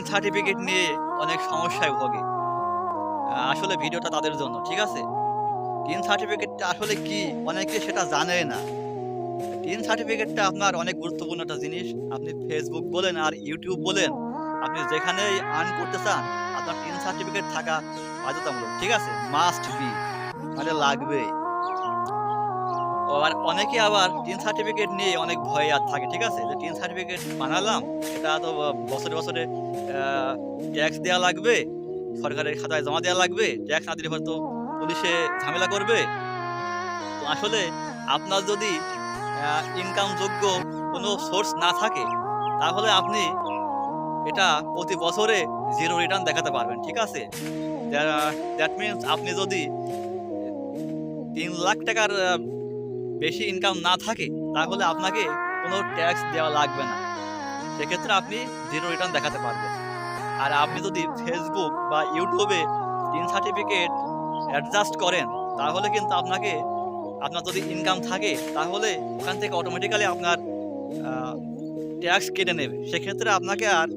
Tin certificate নিয়ে অনেক সমস্যায় ভোগে। আসলে ভিডিওটা তাদের জন্য, ঠিক আছে? টিন সার্টিফিকেটটা আসলে কি? অনেকে সেটা জানে না। টিন সার্টিফিকেটটা আপনার অনেক গুরুত্বপূর্ণ একটা জিনিস। আপনি Facebook বলেন আর YouTube বলেন, আপনি যেখানেই আর্ন করতে চান, আপনার টিন সার্টিফিকেট থাকা বাধ্যতামূলক, ঠিক আছে? মাস্ট বি, মানে লাগবেই। আর অনেকে আবার টিন সার্টিফিকেট নিয়ে অনেক ভয়ে থাকে, ঠিক আছে? যে টিন সার্টিফিকেট বানালাম, এটা তো বছরে, বছরে ট্যাক্স দেয়া লাগবে, সরকারের খাতায় জমা দেয়া লাগবে। ট্যাক্স না দিলে হয়তো পুলিশে ঝামেলা করবে। তো আসলে আপনার যদি ইনকামযোগ্য কোনো সোর্স না থাকে, তাহলে আপনি এটা প্রতি বছরে 0 রিটার্ন দেখাতে পারবেন, ঠিক আছে? দ্যাট মিনস আপনি যদি ৳৩,০০,০০০ বেশি ইনকাম না থাকে, তাহলে আপনাকে কোনো ট্যাক্স দেওয়া লাগবে না। সেক্ষেত্রে আপনি 0 রিটার্ন দেখাতে পারবেন। আর আপনি যদি Facebook বা YouTube এ টিন সার্টিফিকেট অ্যাডজাস্ট করেন, তাহলে কিন্তু আপনার যদি ইনকাম থাকে, তাহলে ওখান থেকে অটোমেটিক্যালি আপনার আ ট্যাক্স কেটে নেবে। সেক্ষেত্রে আপনাকে আর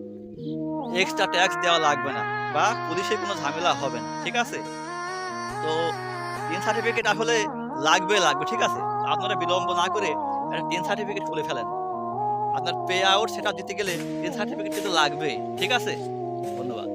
এক্সট্রা ট্যাক্স দেওয়া লাগবে না বা পুলিশে কোনো ঝামেলা হবে না। ঠিক আছে? তো টিন সার্টিফিকেট আসলে লাগবে, ঠিক আছে? আপনারা বিলম্ব না করে একটা টিন সার্টিফিকেট খুলে ফেলেন। আপনার পে আউট সেটা দিতে গেলে টিন সার্টিফিকেট কিন্তু লাগবেই। ঠিক আছে? ধন্যবাদ।